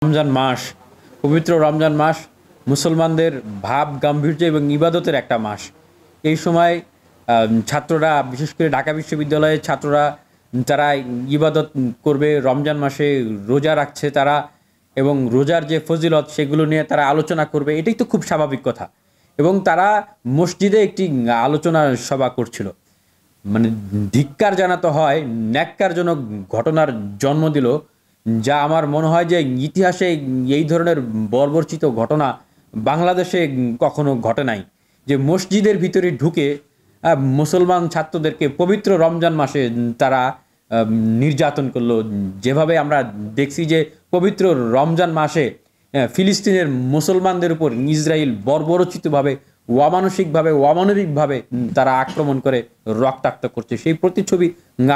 রমজান মাস, পবিত্র রমজান মাস মুসলমানদের ভাব গাম্ভীর্য এবং ইবাদতের একটা মাস। এই সময় ছাত্ররা, বিশেষ করে ঢাকা বিশ্ববিদ্যালয়ের ছাত্ররা, তারা ইবাদত করবে। রমজান মাসে রোজা রাখছে তারা, এবং রোজার যে ফজিলত সেগুলো নিয়ে তারা আলোচনা করবে। এটাই তো খুব স্বাভাবিক কথা। এবং তারা মসজিদে একটি আলোচনা সভা করছিল। মানে ধিক্কার জানাতে হয়, ন্যাক্কারজনক ঘটনার জন্ম দিল, যা আমার মনে হয় যে ইতিহাসে এই ধরনের বর্বরচিত ঘটনা বাংলাদেশে কখনো ঘটে নাই। যে মসজিদের ভিতরে ঢুকে মুসলমান ছাত্রদেরকে পবিত্র রমজান মাসে তারা নির্যাতন করলো। যেভাবে আমরা দেখছি যে পবিত্র রমজান মাসে ফিলিস্তিনের মুসলমানদের উপর ইসরায়েল বর্বরচিতভাবে, অমানসিকভাবে, অমানবিকভাবে তারা আক্রমণ করে রক্তাক্ত করছে, সেই প্রতিচ্ছবি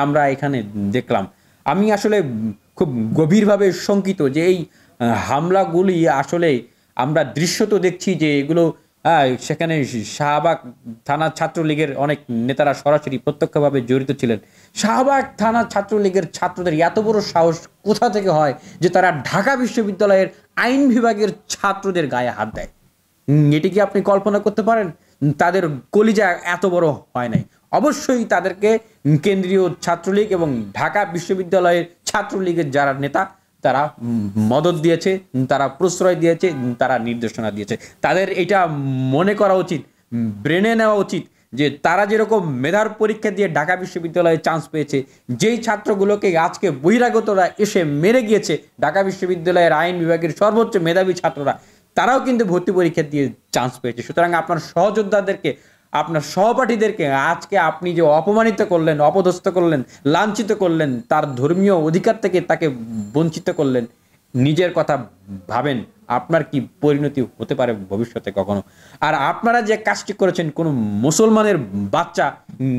আমরা এখানে দেখলাম। আমি আসলে খুব গভীরভাবে শঙ্কিত যে এই হামলাগুলি আসলে আমরা দৃশ্য তো দেখছি যে এগুলো সেখানে শাহবাগ থানা ছাত্রলীগের অনেক নেতারা সরাসরি প্রত্যক্ষভাবে জড়িত ছিলেন। শাহবাগ থানা ছাত্রলীগের ছাত্রদের এত বড় সাহস কোথা থেকে হয় যে তারা ঢাকা বিশ্ববিদ্যালয়ের আইন বিভাগের ছাত্রদের গায়ে হাত দেয়? এটি কি আপনি কল্পনা করতে পারেন? তাদের কলিজা এত বড় হয় নাই। অবশ্যই তাদেরকে কেন্দ্রীয় ছাত্রলীগ এবং ঢাকা বিশ্ববিদ্যালয়ের ছাত্রলীগের যারা নেতা, তারা মদত দিয়েছে, তারা প্রশ্রয় দিয়েছে, তারা নির্দেশনা দিয়েছে। তাদের এটা মনে করা উচিত, ব্রেনে নেওয়া উচিত যে তারা যেরকম মেধার পরীক্ষা দিয়ে ঢাকা বিশ্ববিদ্যালয়ে চান্স পেয়েছে, যেই ছাত্রগুলোকে আজকে বহিরাগতরা এসে মেরে গিয়েছে, ঢাকা বিশ্ববিদ্যালয়ের আইন বিভাগের সর্বোচ্চ মেধাবী ছাত্ররা, তারাও কিন্তু ভর্তি পরীক্ষা দিয়ে চান্স পেয়েছে। সুতরাং আপনার সহযোদ্ধাদেরকে, আপনার সহপাঠীদেরকে আজকে আপনি যে অপমানিত করলেন, অপদস্থ করলেন, লাঞ্ছিত করলেন, তার ধর্মীয় অধিকার থেকে তাকে বঞ্চিত করলেন, নিজের কথা ভাবেন আপনার কি পরিণতি হতে পারে ভবিষ্যতে কখনো। আর আপনারা যে কাজটি করেছেন, কোনো মুসলমানের বাচ্চা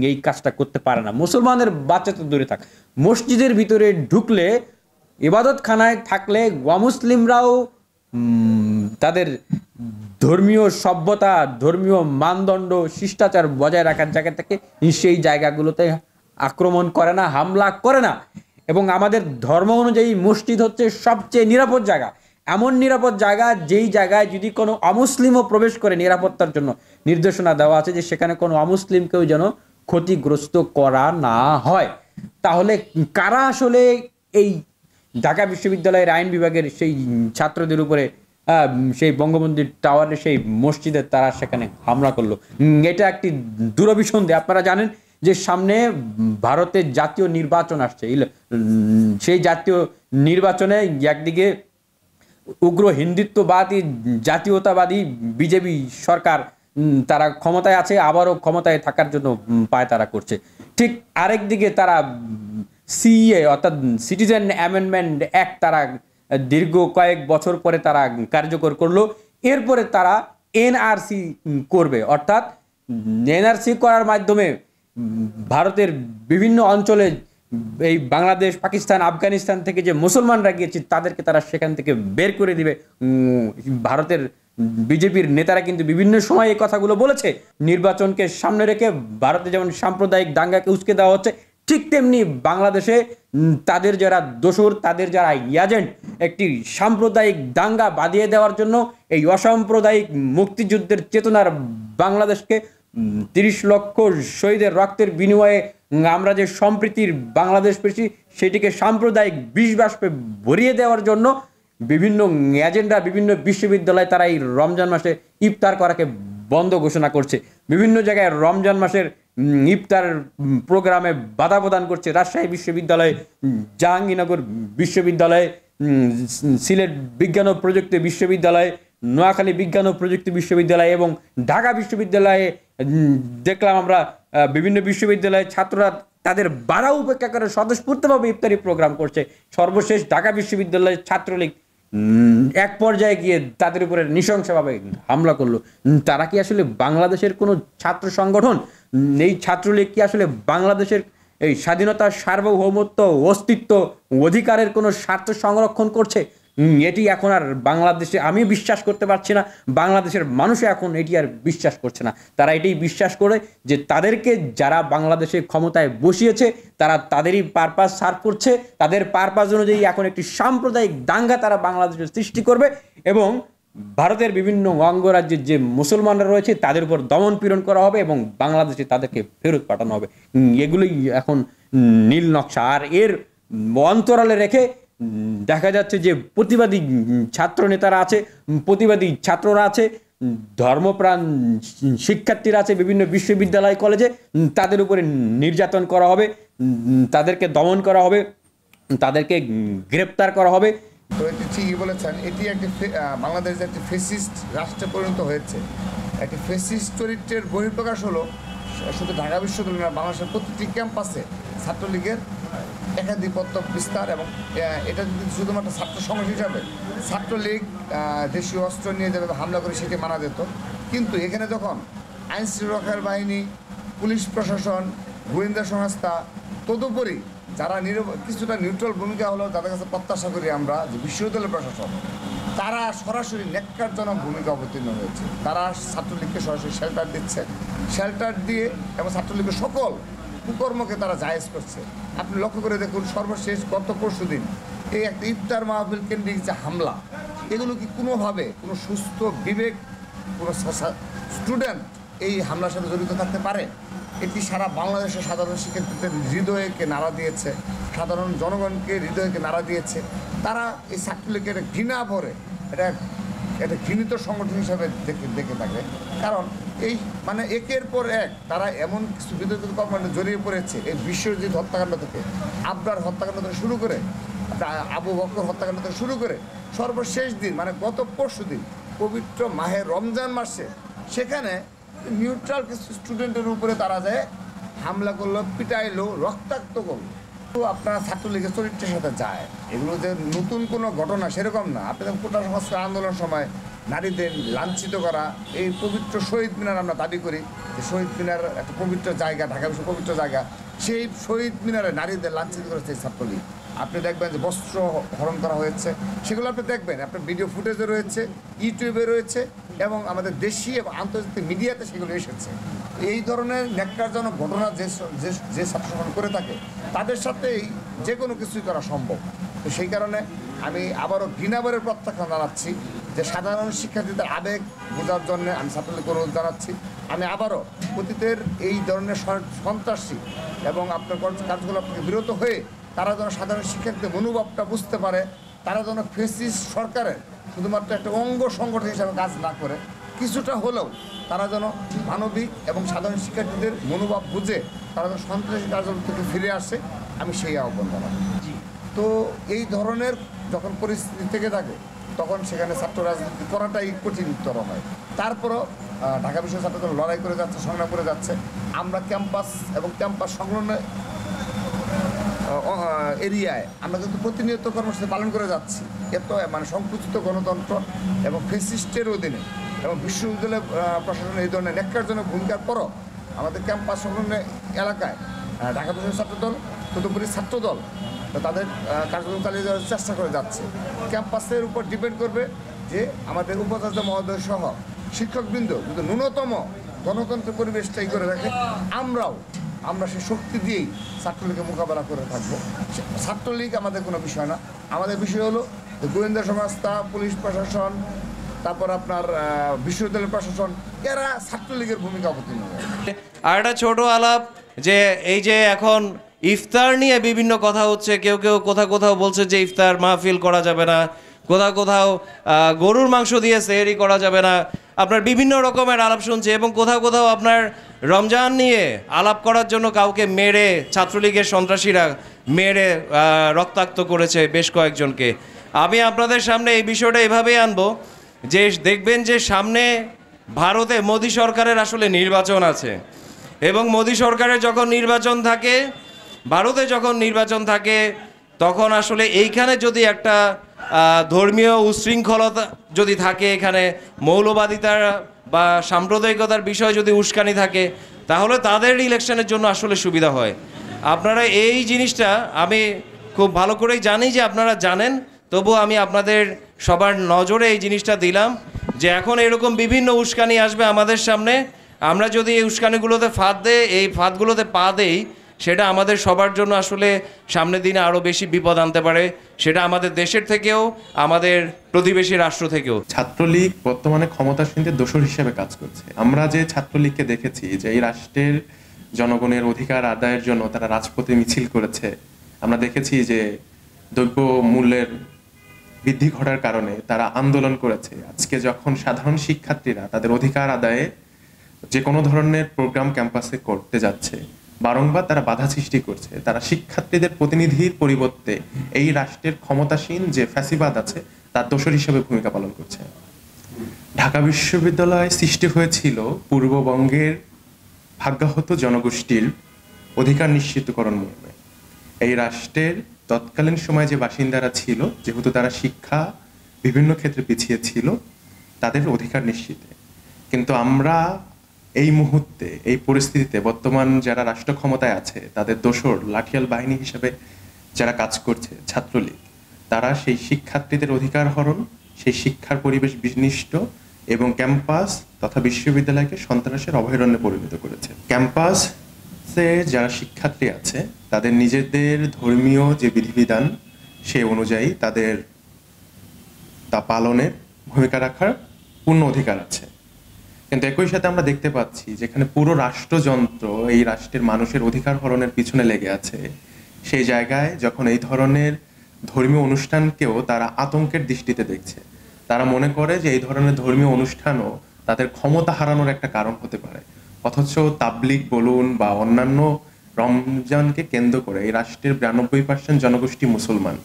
এই কাজটা করতে পারে না। মুসলমানের বাচ্চা তো দূরে থাক, মসজিদের ভিতরে ঢুকলে, ইবাদতখানায় থাকলে অমুসলিমরাও তাদের ধর্মীয় সভ্যতা, ধর্মীয় মানদণ্ড, শিষ্টাচার বজায় রাখার জায়গা থেকে সেই জায়গাগুলোতে আক্রমণ করে না, হামলা করে না। এবং আমাদের ধর্ম অনুযায়ী মসজিদ হচ্ছে সবচেয়ে নিরাপদ জায়গা। এমন নিরাপদ জায়গা যেই জায়গায় যদি কোনো অমুসলিমও প্রবেশ করে, নিরাপত্তার জন্য নির্দেশনা দেওয়া আছে যে সেখানে কোনো অমুসলিমকেও যেন ক্ষতিগ্রস্ত করা না হয়। তাহলে কারা আসলে এই ঢাকা বিশ্ববিদ্যালয়ের আইন বিভাগের সেই ছাত্রদের উপরে, সেই বঙ্গবন্ধু টাওয়ারে সেই মসজিদের তারা সেখানে হামলা করলো? এটা একটি দুরভিসন্ধি। আপনারা জানেন যে সামনে ভারতের জাতীয় নির্বাচন আসছে। সেই জাতীয় নির্বাচনে একদিকে উগ্র হিন্দুত্ববাদী, জাতীয়তাবাদী বিজেপি সরকার তারা ক্ষমতায় আছে, আবারও ক্ষমতায় থাকার জন্য পায়তারা করছে। ঠিক আরেক দিকে তারা সিএ অর্থাৎ সিটিজেন অ্যামেন্ডমেন্ট অ্যাক্ট তারা দীর্ঘ কয়েক বছর পরে তারা কার্যকর করলো। এরপরে তারা এনআরসি করবে, অর্থাৎ এনআরসি করার মাধ্যমে ভারতের বিভিন্ন অঞ্চলে, এই বাংলাদেশ, পাকিস্তান, আফগানিস্তান থেকে যে মুসলমানরা গিয়েছে তাদেরকে তারা সেখান থেকে বের করে দিবে। ভারতের বিজেপির নেতারা কিন্তু বিভিন্ন সময় এই কথাগুলো বলেছে। নির্বাচনকে সামনে রেখে ভারতে যেমন সাম্প্রদায়িক দাঙ্গাকে উস্কে দেওয়া হচ্ছে, ঠিক তেমনি বাংলাদেশে তাদের যারা দোসর, তাদের যারা এজেন্ট, একটি সাম্প্রদায়িক দাঙ্গা বাঁধিয়ে দেওয়ার জন্য এই অসাম্প্রদায়িক মুক্তিযুদ্ধের চেতনার বাংলাদেশকে ৩০ লক্ষ শহীদের রক্তের বিনিময়ে আমরা যে সম্প্রীতির বাংলাদেশ পেয়েছি, সেটিকে সাম্প্রদায়িক বিষবাষ্পে ভরিয়ে দেওয়ার জন্য বিভিন্ন এজেন্ডা, বিভিন্ন বিশ্ববিদ্যালয়ে তারা এই রমজান মাসে ইফতার করাকে বন্ধ ঘোষণা করছে। বিভিন্ন জায়গায় রমজান মাসের ইফতার প্রোগ্রামে বাধা প্রদান করছে। রাজশাহী বিশ্ববিদ্যালয়, জাহাঙ্গীরনগর বিশ্ববিদ্যালয়, সিলেট বিজ্ঞান ও প্রযুক্তি বিশ্ববিদ্যালয়, নোয়াখালী বিজ্ঞান ও প্রযুক্তি বিশ্ববিদ্যালয় এবং ঢাকা বিশ্ববিদ্যালয়ে দেখলাম আমরা বিভিন্ন বিশ্ববিদ্যালয়ের ছাত্ররা তাদের বাধা উপেক্ষা করে স্বতঃস্ফূর্তভাবে ইফতারি প্রোগ্রাম করছে। সর্বশেষ ঢাকা বিশ্ববিদ্যালয়ের ছাত্রলীগ এক পর্যায়ে গিয়ে তাদের উপরে নৃশংসভাবে হামলা করলো। তারা কি আসলে বাংলাদেশের কোনো ছাত্র সংগঠন? এই ছাত্রলীগ কি আসলে বাংলাদেশের এই স্বাধীনতার সার্বভৌমত্ব, অস্তিত্ব, অধিকারের কোনো স্বার্থ সংরক্ষণ করছে? এটি এখন আর বাংলাদেশে আমি বিশ্বাস করতে পারছি না, বাংলাদেশের মানুষও এখন এটি আর বিশ্বাস করছে না। তারা এটাই বিশ্বাস করে যে তাদেরকে যারা বাংলাদেশে ক্ষমতায় বসিয়েছে তারা তাদেরই পারপাস সার্ভ করছে, তাদের পারপাস অনুযায়ী এখন একটি সাম্প্রদায়িক দাঙ্গা তারা বাংলাদেশে সৃষ্টি করবে এবং ভারতের বিভিন্ন অঙ্গরাজ্যের যে মুসলমানরা রয়েছে তাদের উপর দমন পীড়ন করা হবে এবং বাংলাদেশে তাদেরকে ফেরত পাঠানো হবে। এগুলোই এখন নীল নকশা। আর এর অন্তরালে রেখে দেখা যাচ্ছে যে প্রতিবাদী ছাত্র নেতারা আছে, প্রতিবাদী ছাত্ররা আছে, ধর্মপ্রাণ শিক্ষার্থীরা আছে বিভিন্ন বিশ্ববিদ্যালয় কলেজে, তাদের উপরে নির্যাতন করা হবে, তাদেরকে দমন করা হবে, তাদেরকে গ্রেপ্তার করা হবে। তো এটি ঠিকই বলেছেন, এটি একটি বাংলাদেশ একটি ফেসিস্ট রাষ্ট্রে পরিণত হয়েছে। একটি ফেসিস্ট চরিত্রের বহিঃপ্রকাশ হলো শুধু ঢাকা বিশ্ববিদ্যালয় না, বাংলাদেশের প্রতিটি ক্যাম্পাসে ছাত্রলীগের একাধিপত্য বিস্তার। এবং এটা যদি শুধুমাত্র ছাত্র সমাজ হিসাবে ছাত্রলীগ দেশীয় অস্ত্র নিয়ে যেভাবে হামলা করে সেটি মানা যেত, কিন্তু এখানে যখন আইন শৃঙ্খলা বাহিনী, পুলিশ প্রশাসন, গোয়েন্দা সংস্থা, তদুপরি যারা কিছুটা নিউট্রাল ভূমিকা হলো যাদের কাছে প্রত্যাশা করি আমরা যে বিশ্ববিদ্যালয় প্রশাসন, তারা সরাসরি ন্যাক্কারজনক ভূমিকা অবতীর্ণ হয়েছে। তারা ছাত্রলীগকে সরাসরি শেল্টার দিচ্ছে, শেল্টার দিয়ে এবং ছাত্রলীগের সকল কুকর্মকে তারা জায়েজ করছে। আপনি লক্ষ্য করে দেখুন, সর্বশেষ গত পরশু দিন এই একটা ইফতার মাহফিল কেন্দ্রিক যে হামলা, এগুলো কি কোনোভাবে কোনো সুস্থ বিবেক কোনো স্টুডেন্ট এই হামলার সাথে জড়িত থাকতে পারে? এটি সারা বাংলাদেশের সাধারণ শিক্ষার্থীদের হৃদয়কে নাড়া দিয়েছে, সাধারণ জনগণকে হৃদয়কে নাড়া দিয়েছে। তারা এই ছাত্রলীগের ঘৃণা ভরে এটা ঘৃণিত সংগঠন হিসাবে দেখে থাকে। কারণ এই মানে একের পর এক তারা এমন কিছু বিতর্কিত কর্মকাণ্ডে জড়িয়ে পড়েছে, এই বিশ্বজিৎ হত্যাকাণ্ড থেকে, আবরার হত্যাকাণ্ড থেকে শুরু করে, আবু বকর হত্যাকাণ্ড থেকে শুরু করে সর্বশেষ দিন মানে গত পরশু দিন পবিত্র মাহে রমজান মাসে সেখানে নিউট্রাল কিছু স্টুডেন্টের উপরে তারা যায় হামলা করলো, পিটাইলো, রক্তাক্ত করলো। তো আপনারা ছাত্রলীগের চরিত্রের সাথে যায়, এগুলো যে নতুন কোনো ঘটনা সেরকম না। আপনাদের কোটা সংস্কার আন্দোলন সময় নারীদের লাঞ্ছিত করা, এই পবিত্র শহীদ মিনার আমরা দাবি করি যে শহীদ মিনার একটা পবিত্র জায়গা, ঢাকা বিশ্ব পবিত্র জায়গা, সেই শহীদ মিনারে নারীদের লাঞ্ছিত করেছে ছাত্রলীগ। আপনি দেখবেন যে বস্ত্র হরণ করা হয়েছে, সেগুলো আপনি দেখবেন, আপনার ভিডিও ফুটেজে রয়েছে, ইউটিউবে রয়েছে এবং আমাদের দেশি এবং আন্তর্জাতিক মিডিয়াতে সেগুলো এসেছে। এই ধরনের ন্যাক্কারজনক ঘটনা যে ছাত্র সংগঠন করে থাকে তাদের সাথেই যে কোনো কিছুই করা সম্ভব। তো সেই কারণে আমি আবারও ঘৃণাভরের প্রত্যাখ্যান জানাচ্ছি যে সাধারণ শিক্ষার্থীদের আবেগ বোঝার জন্য আমি ছাত্রলীগকে অনুরোধ জানাচ্ছি। আমি আবারও অতীতের এই ধরনের সন্ত্রাসী এবং আপনার কার্যকলাপ থেকে বিরত হয়ে তারা যেন সাধারণ শিক্ষার্থীদের মনোভাবটা বুঝতে পারে, তারা যেন ফেসিস্ট সরকারের শুধুমাত্র একটা অঙ্গ সংগঠন হিসাবে কাজ না করে কিছুটা হলেও তারা যেন মানবিক এবং সাধারণ শিক্ষার্থীদের মনোভাব বুঝে তারা যেন সন্ত্রাসী কার্যকলাপ থেকে ফিরে আসে, আমি সেই আহ্বান জানাই। তো এই ধরনের যখন পরিস্থিতি থেকে থাকে তখন সেখানে ছাত্র রাজনীতি করাটাই কঠিনতর হয়। তারপরও ঢাকা বিশ্ববিদ্যালয় ছাত্রদল লড়াই করে যাচ্ছে, সংগ্রাম করে যাচ্ছে। আমরা ক্যাম্পাস এবং ক্যাম্পাস সংলগ্ন এরিয়ায় আমরা কিন্তু প্রতিনিয়ত কর্মসূচি পালন করে যাচ্ছি। এত মানে সংকুচিত গণতন্ত্র এবং ফেসিস্টের অধীনে এবং বিশ্ববিদ্যালয় প্রশাসনের এই ধরনের ন্যাক্কারজনক ভূমিকার পরও আমাদের ক্যাম্পাস সংলগ্ন এলাকায় ঢাকা বিশ্ববিদ্যালয় ছাত্রদল, তদুপরি ছাত্রদল তাদের কার্যক্রম চালিয়ে যাওয়ার চেষ্টা করে যাচ্ছে। ক্যাম্পাসের উপর ডিপেন্ড করবে যে আমাদের উপাচার্য মহোদয় সহ শিক্ষকবৃন্দ যদি ন্যূনতম গণতন্ত্রের পরিবেশটাই করে রাখে, আমরা সেই শক্তি দিয়েই ছাত্রলীগকে মোকাবেলা করে থাকবো। ছাত্রলীগ আমাদের কোনো বিষয় না, আমাদের বিষয় হলো যে গোয়েন্দা সংস্থা, পুলিশ প্রশাসন, তারপর আপনার বিশ্ববিদ্যালয় প্রশাসন, এরা ছাত্রলীগের ভূমিকা অবতীর্ণ হয়। আর একটা ছোট আলাপ যে এই যে এখন ইফতার নিয়ে বিভিন্ন কথা হচ্ছে, কেউ কোথাও বলছে যে ইফতার মাহফিল করা যাবে না, কোথাও গরুর মাংস দিয়ে সেহরি করা যাবে না, আপনার বিভিন্ন রকমের আলাপ শুনছে এবং কোথাও আপনার রমজান নিয়ে আলাপ করার জন্য কাউকে মেরে ছাত্রলীগের সন্ত্রাসীরা মেরে রক্তাক্ত করেছে বেশ কয়েকজনকে। আমি আপনাদের সামনে এই বিষয়টা এভাবেই আনবো যে দেখবেন যে সামনে ভারতে মোদি সরকারের আসলে নির্বাচন আছে এবং মোদি সরকারের যখন নির্বাচন থাকে, ভারতে যখন নির্বাচন থাকে, তখন আসলে এইখানে যদি একটা ধর্মীয় উশৃঙ্খলতা যদি থাকে, এখানে মৌলবাদিতার বা সাম্প্রদায়িকতার বিষয় যদি উস্কানি থাকে, তাহলে তাদের ইলেকশনের জন্য আসলে সুবিধা হয়। আপনারা এই জিনিসটা আমি খুব ভালো করেই জানি যে আপনারা জানেন, তবু আমি আপনাদের সবার নজরে এই জিনিসটা দিলাম যে এখন এরকম বিভিন্ন উস্কানি আসবে আমাদের সামনে। আমরা যদি এই উস্কানিগুলোতে এই ফাঁদগুলোতে পা দেই, সেটা আমাদের সবার জন্য আসলে সামনের দিনে আরও বেশি বিপদ আনতে পারে, সেটা আমাদের দেশের থেকেও আমাদের প্রতিবেশী রাষ্ট্র থেকেও। ছাত্রলীগ বর্তমানে ক্ষমতাসীনদের দোসর হিসেবে কাজ করছে। আমরা যে ছাত্রলীগকে দেখেছি যে এই রাষ্ট্রের জনগণের অধিকার আদায়ের জন্য তারা রাজপথে মিছিল করেছে, আমরা দেখেছি যে দ্রব্য মূল্যের বৃদ্ধি ঘটার কারণে তারা আন্দোলন করেছে। আজকে যখন সাধারণ শিক্ষার্থীরা তাদের অধিকার আদায়ে যে কোনো ধরনের প্রোগ্রাম ক্যাম্পাসে করতে যাচ্ছে, বারংবার তারা বাধা সৃষ্টি করছে। তারা শিক্ষার্থীদের প্রতিনিধির পরিবর্তে এই রাষ্ট্রের ক্ষমতাসীন যে ফ্যাসিবাদ আছে তার দোসর হিসেবে ভূমিকা পালন করছে। ঢাকা বিশ্ববিদ্যালয় সৃষ্টি হয়েছিল পূর্ববঙ্গের ভাগ্যাহত জনগোষ্ঠীর অধিকার নিশ্চিতকরণ মর্মে। এই রাষ্ট্রের তৎকালীন সময়ে যে বাসিন্দারা ছিল, যেহেতু তারা শিক্ষা বিভিন্ন ক্ষেত্রে পিছিয়ে ছিল, তাদের অধিকার নিশ্চিতে। কিন্তু আমরা এই মুহূর্তে এই পরিস্থিতিতে বর্তমান যারা রাষ্ট্র ক্ষমতায় আছে তাদের দোসর লাঠিয়াল বাহিনী হিসেবে যারা কাজ করছে ছাত্রলীগ, তারা সেই শিক্ষার্থীদের অধিকার হরণ, সেই শিক্ষার পরিবেশ বিনিষ্ট এবং ক্যাম্পাস তথা বিশ্ববিদ্যালয়কে সন্ত্রাসের অভয়ারণ্যে পরিণত করেছে। ক্যাম্পাসে যারা শিক্ষার্থী আছে তাদের নিজেদের ধর্মীয় যে বিধিবিধান সে অনুযায়ী তাদের তা পালনের ভূমিকা রাখার পূর্ণ অধিকার আছে। কিন্তু একই সাথে আমরা দেখতে পাচ্ছি যেখানে পুরো রাষ্ট্রযন্ত্র এই রাষ্ট্রের মানুষের অধিকার হরণের পিছনে লেগে আছে, সেই জায়গায় যখন এই ধরনের ধর্মীয় অনুষ্ঠানকেও তারা আতঙ্কের দৃষ্টিতে দেখছে, তারা মনে করে যে এই ধরনের ধর্মীয় অনুষ্ঠানও তাদের ক্ষমতা হারানোর একটা কারণ হতে পারে। অথচ তাবলিগ বলুন বা অন্যান্য রমজানকে কেন্দ্র করে এই রাষ্ট্রের 92% জনগোষ্ঠী মুসলমান।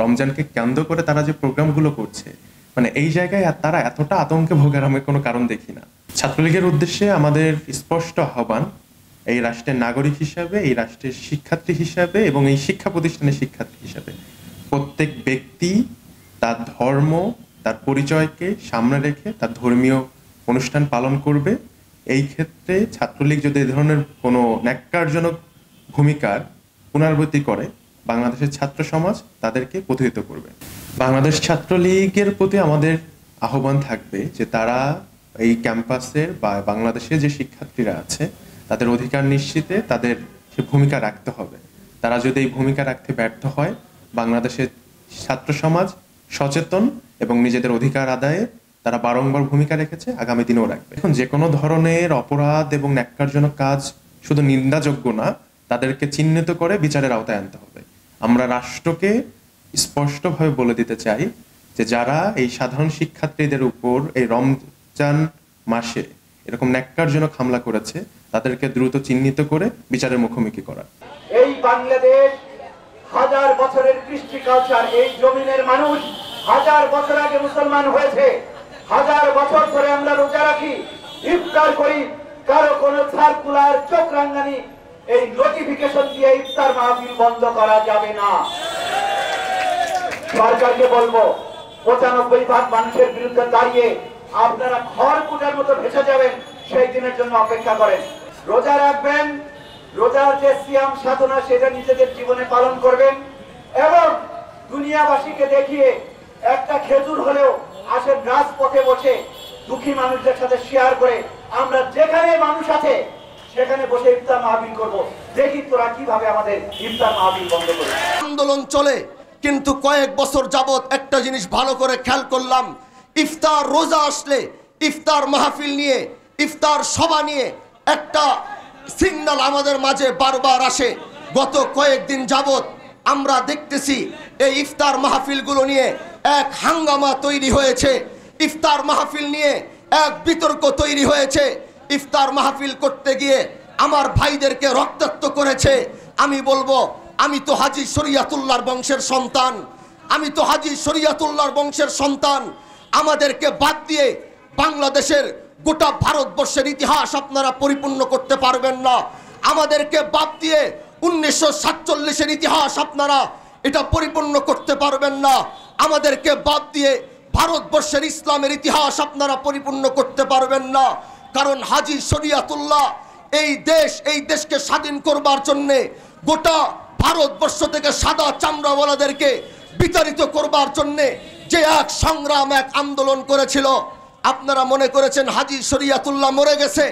রমজানকে কেন্দ্র করে তারা যে প্রোগ্রামগুলো করছে, মানে এই জায়গায় তারা এতটা আতঙ্কে ভোগের আমি কোনো কারণ দেখি না। ছাত্রলীগের উদ্দেশ্যে আমাদের স্পষ্ট আহ্বান, এই রাষ্ট্রের নাগরিক হিসাবে, এই রাষ্ট্রের শিক্ষার্থী হিসাবে এবং এই শিক্ষা প্রতিষ্ঠানের শিক্ষার্থী হিসাবে প্রত্যেক ব্যক্তি তার ধর্ম, তার পরিচয়কে সামনে রেখে তার ধর্মীয় অনুষ্ঠান পালন করবে। এই ক্ষেত্রে ছাত্রলীগ যদি এই ধরনের কোনো ন্যাক্কারজনক ভূমিকার পুনরাবৃত্তি করে, বাংলাদেশের ছাত্র সমাজ তাদেরকে প্রতিহত করবে। বাংলাদেশ ছাত্রলীগের প্রতি আমাদের আহ্বান থাকবে যে তারা এই ক্যাম্পাসের বা বাংলাদেশের যে শিক্ষার্থীরা আছে তাদের অধিকার নিশ্চিতে তাদের সে ভূমিকা রাখতে হবে। তারা যদি এই ভূমিকা রাখতে ব্যর্থ হয়, বাংলাদেশের ছাত্র সমাজ সচেতন এবং নিজেদের অধিকার আদায়ে তারা বারংবার ভূমিকা রেখেছে, আগামী দিনেও রাখবে। এখন যে কোনো ধরনের অপরাধ এবং ন্যাক্কারজনক কাজ শুধু নিন্দাযোগ্য না, তাদেরকে চিহ্নিত করে বিচারের আওতায় আনতে হবে। আমরা রাষ্ট্রকে স্পষ্টভাবে বলে দিতে চাই যে যারা এই সাধারণ শিক্ষার্থীদের উপর এই রমজান মাসে এরকম ন্যাক্কারজনক হামলা করেছে, তাদেরকে দ্রুত চিহ্নিত করে বিচারের মুখোমুখি করা। এই বাংলাদেশ হাজার বছরের কৃষ্টি কালচার, এই জমিনের মানুষ হাজার বছর আগে মুসলমান হয়েছে। হাজার বছর ধরে আমরা রোজা রাখি, ইফতার করি, কারো কোনো সার্কুলার চোখ রাঙ্গানি এই নোটিফিকেশন দিয়ে ইফতার মাহফিল বন্ধ করা যাবে না। সরকারকে বলবো 95% মানুষের বিরুদ্ধে দাঁড়িয়ে আপনারা খড়কুটার মতো ভেসে যাবেন, সেই দিনের জন্য অপেক্ষা করেন। রোজা রাখবেন, রোজার যে সিয়াম সাধনা সেটা নিজেদের জীবনে পালন করবেন এবং দুনিয়াবাসীকে দেখিয়ে একটা খেজুর হলেও আসেন রাজপথে বসে দুঃখী মানুষদের সাথে শেয়ার করে আমরা যেখানে মানুষ আছে সেখানে বসে ইফতার মাহফিল করব। দেখি তোরা কিভাবে আমাদের ইফতার মাহফিল বন্ধ করবে। আন্দোলন চলে, কিন্তু কয়েক বছর যাবত একটা জিনিস ভালো করে খেয়াল করলাম, ইফতার রোজা আসলে ইফতার মাহফিল নিয়ে, ইফতার সভা নিয়ে একটা সিগন্যাল আমাদের মাঝে বারবার আসে। গত কয়েকদিন যাবত আমরা দেখতেছি এই ইফতার মাহফিলগুলো নিয়ে এক হাঙ্গামা তৈরি হয়েছে, ইফতার মাহফিল নিয়ে এক বিতর্ক তৈরি হয়েছে। ইফতার মাহফিল করতে গিয়ে আমার ভাইদেরকে রক্তাক্ত করেছে। আমি বলবো, আমি তো হাজী শরিয়াতুল্লাহর বংশের সন্তান, আমি তো হাজী শরিয়াতুল্লাহর বংশের সন্তান। আমাদেরকে বাদ দিয়ে বাংলাদেশের গোটা ভারতবর্ষের ইতিহাস আপনারা পরিপূর্ণ করতে পারবেন না। আমাদেরকে বাদ দিয়ে 1947-এর ইতিহাস আপনারা এটা পরিপূর্ণ করতে পারবেন না। আমাদেরকে বাদ দিয়ে ভারতবর্ষের ইসলামের ইতিহাস আপনারা পরিপূর্ণ করতে পারবেন না। কারণ হাজী শরিয়াতুল্লাহ এই দেশকে স্বাধীন করবার জন্যে গোটা ভারতবর্ষ থেকে সাদা চামড়াওয়ালাদেরকে বিতাড়িত করবার জন্যে যে এক সংগ্রাম, এক আন্দোলন করেছিল। আপনারা মনে করেছেন হাজী শরিয়াতুল্লাহ মরে গেছে,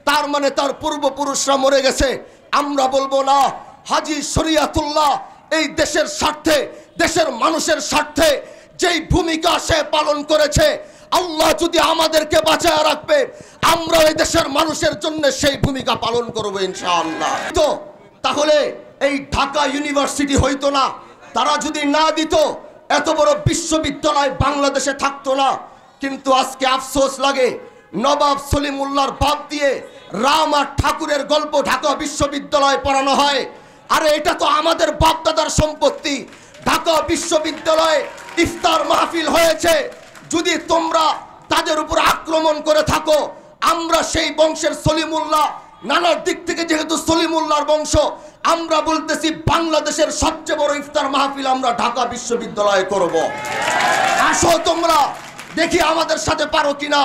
তার মানে তার পূর্বপুরুষরা মরে গেছে। আমরা বলবো না, হাজী শরিয়াতুল্লাহ এই দেশের স্বার্থে, দেশের মানুষের স্বার্থে যেই ভূমিকা সে পালন করেছে, আল্লাহ যদি আমাদেরকে বাঁচায় রাখবে, আমরা এই দেশের মানুষের জন্য সেই ভূমিকা পালন করবো ইনশাআল্লাহ। তো তাহলে এই ঢাকা ইউনিভার্সিটি হইতো না, তারা যদি না দিত এত বড় বিশ্ববিদ্যালয় বাংলাদেশে থাকতো না। কিন্তু আজকে আফসোস লাগে, নবাব সলিমুল্লাহর বাপ দিয়ে রাম আর ঠাকুরের গল্প ঢাকা বিশ্ববিদ্যালয়ে পড়ানো হয়। আরে এটা তো আমাদের বাপ দাদার সম্পত্তি। ঢাকা বিশ্ববিদ্যালয়ে ইফতার মাহফিল হয়েছে, যদি তোমরা তাদের উপর আক্রমণ করে থাকো, আমরা সেই বংশের সলিমুল্লাহ, নানার দিক থেকে যেহেতু সলিমুল্লাহর বংশ, আমরা বলতেছি বাংলাদেশের সবচেয়ে বড় ইফতার মাহফিল আমরা ঢাকা বিশ্ববিদ্যালয়ে করব। আসো তোমরা, দেখি আমাদের সাথে পারো কিনা।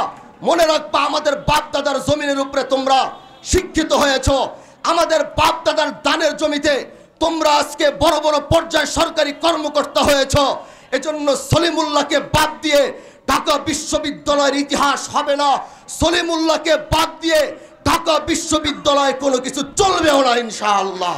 মনে রাখবা, আমাদের বাপ দাদার জমিনের উপরে তোমরা শিক্ষিত হয়েছো, আমাদের বাপ দাদার দানের জমিতে তোমরা আজকে বড় বড় পর্যায়ে সরকারি কর্মকর্তা হয়েছো। এজন্য সলিমুল্লাহকে বাদ দিয়ে ঢাকা বিশ্ববিদ্যালয়ের ইতিহাস হবে না, সলিমুল্লাহকে বাদ দিয়ে ঢাকা বিশ্ববিদ্যালয়ে কোনো কিছু চলবেও না ইনশাআল্লাহ।